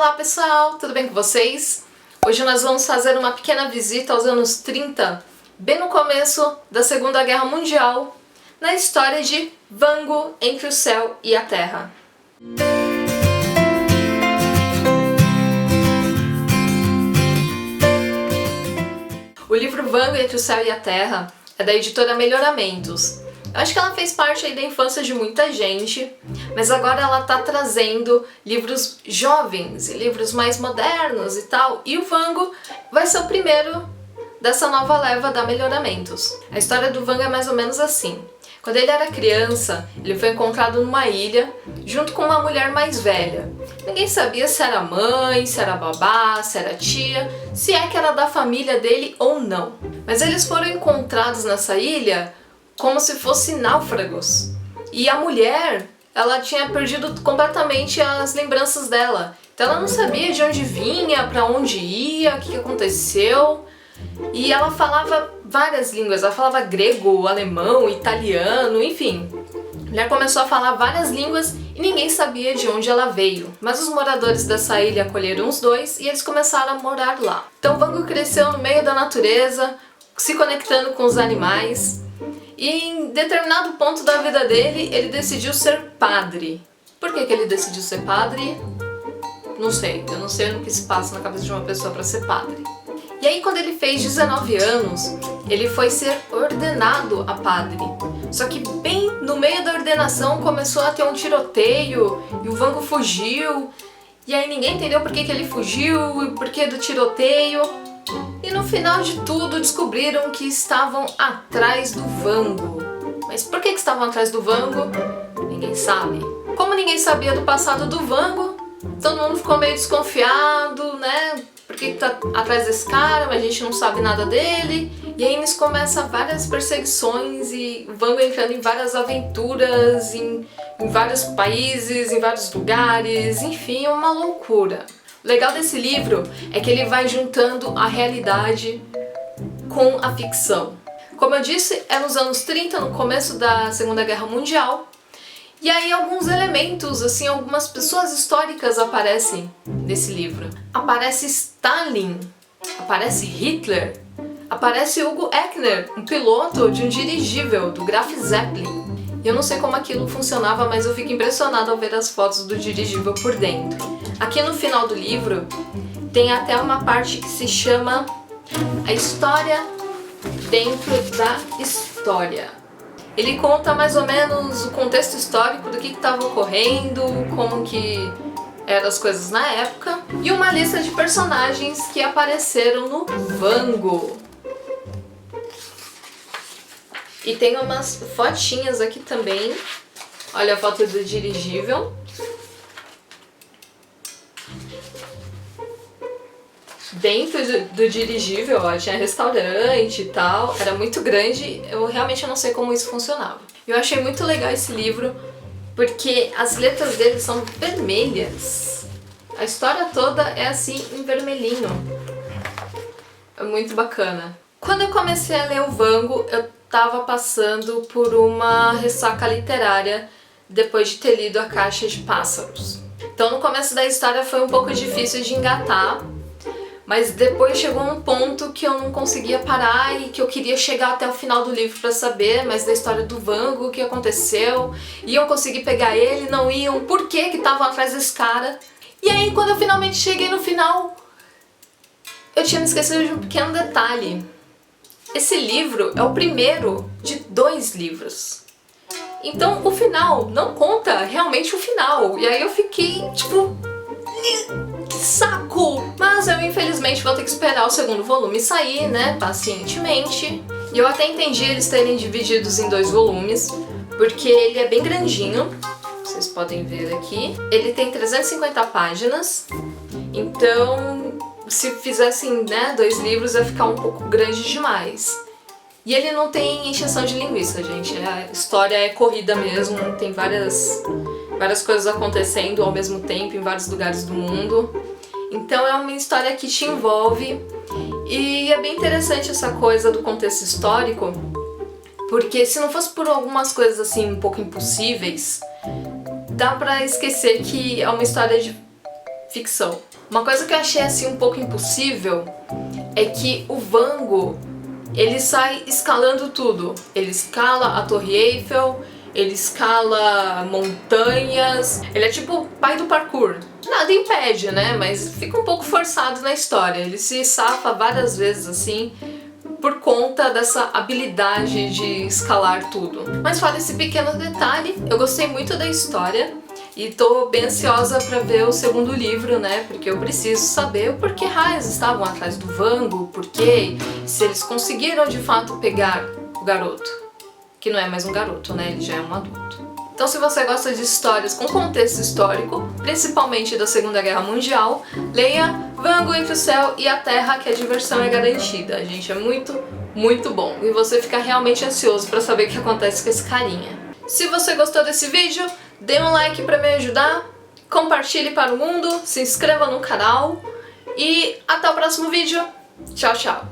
Olá pessoal, tudo bem com vocês? Hoje nós vamos fazer uma pequena visita aos anos 30, bem no começo da Segunda Guerra Mundial, na história de Vango entre o céu e a terra. O livro Vango entre o céu e a terra é da editora Melhoramentos. Eu acho que ela fez parte aí da infância de muita gente, mas agora ela tá trazendo livros jovens e livros mais modernos e tal, e o Vango vai ser o primeiro dessa nova leva da Melhoramentos. A história do Vango é mais ou menos assim. Quando ele era criança, ele foi encontrado numa ilha junto com uma mulher mais velha. Ninguém sabia se era mãe, se era babá, se era tia, se é que era da família dele ou não. Mas eles foram encontrados nessa ilha como se fossem náufragos. E a mulher, ela tinha perdido completamente as lembranças dela. Então ela não sabia de onde vinha, para onde ia, o que aconteceu. E ela falava várias línguas, ela falava grego, alemão, italiano, enfim. A mulher começou a falar várias línguas e ninguém sabia de onde ela veio. Mas os moradores dessa ilha acolheram os dois e eles começaram a morar lá. Então Vango cresceu no meio da natureza, se conectando com os animais. E em determinado ponto da vida dele, ele decidiu ser padre. Por que ele decidiu ser padre? Não sei, eu não sei o que se passa na cabeça de uma pessoa para ser padre. E aí quando ele fez 19 anos, ele foi ser ordenado a padre. Só que bem no meio da ordenação começou a ter um tiroteio e o Vango fugiu. E aí ninguém entendeu por que ele fugiu e o porquê do tiroteio. E no final de tudo descobriram que estavam atrás do Vango. Mas por que estavam atrás do Vango? Ninguém sabe. Como ninguém sabia do passado do Vango, todo mundo ficou meio desconfiado, né? Por que tá atrás desse cara, mas a gente não sabe nada dele. E aí eles começam várias perseguições e o Vango entrando em várias aventuras, em vários países, em vários lugares, enfim, é uma loucura. O legal desse livro é que ele vai juntando a realidade com a ficção. Como eu disse, é nos anos 30, no começo da Segunda Guerra Mundial. E aí alguns elementos, assim, algumas pessoas históricas aparecem nesse livro. Aparece Stalin, aparece Hitler, aparece Hugo Eckner, um piloto de um dirigível, do Graf Zeppelin. E eu não sei como aquilo funcionava, mas eu fico impressionada ao ver as fotos do dirigível por dentro. Aqui no final do livro tem até uma parte que se chama A História Dentro da História. Ele conta mais ou menos o contexto histórico do que estava ocorrendo, como que eram as coisas na época, e uma lista de personagens que apareceram no Vango. E tem umas fotinhas aqui também. Olha a foto do dirigível. Dentro do dirigível, ó, tinha restaurante e tal, era muito grande, eu realmente não sei como isso funcionava. Eu achei muito legal esse livro, porque as letras dele são vermelhas. A história toda é assim, em vermelhinho. É muito bacana. Quando eu comecei a ler o Vango, eu tava passando por uma ressaca literária depois de ter lido A Caixa de Pássaros. Então no começo da história foi um pouco difícil de engatar, mas depois chegou um ponto que eu não conseguia parar e que eu queria chegar até o final do livro para saber mais da história do Vango, o que aconteceu, iam conseguir pegar ele, não iam, por que estavam atrás desse cara. E aí quando eu finalmente cheguei no final, eu tinha me esquecido de um pequeno detalhe. Esse livro é o primeiro de 2 livros. Então o final não conta realmente o final. E aí eu fiquei tipo... que saco! Mas eu infelizmente vou ter que esperar o segundo volume sair, né? Pacientemente. E eu até entendi eles terem divididos em 2 volumes, porque ele é bem grandinho. Vocês podem ver aqui. Ele tem 350 páginas. Então... se fizessem, né, 2 livros ia ficar um pouco grande demais. E ele não tem encheção de linguiça, gente. A história é corrida mesmo, tem várias coisas acontecendo ao mesmo tempo em vários lugares do mundo. Então é uma história que te envolve. E é bem interessante essa coisa do contexto histórico, porque se não fosse por algumas coisas assim um pouco impossíveis, dá pra esquecer que é uma história de ficção. Uma coisa que eu achei assim um pouco impossível é que o Vango, ele sai escalando tudo. Ele escala a Torre Eiffel, ele escala montanhas, ele é tipo o pai do parkour. Nada impede, né? Mas fica um pouco forçado na história. Ele se safa várias vezes assim, por conta dessa habilidade de escalar tudo. Mas fora esse pequeno detalhe, eu gostei muito da história e tô bem ansiosa pra ver o segundo livro, né? Porque eu preciso saber o porquê raios estavam atrás do Vango, o porquê, se eles conseguiram de fato pegar o garoto. Que não é mais um garoto, né? Ele já é um adulto. Então, se você gosta de histórias com contexto histórico, principalmente da Segunda Guerra Mundial, leia Vango entre o Céu e a Terra, que a diversão é garantida. Gente, é muito, muito bom. E você fica realmente ansioso para saber o que acontece com esse carinha. Se você gostou desse vídeo, dê um like para me ajudar, compartilhe para o mundo, se inscreva no canal e até o próximo vídeo. Tchau, tchau!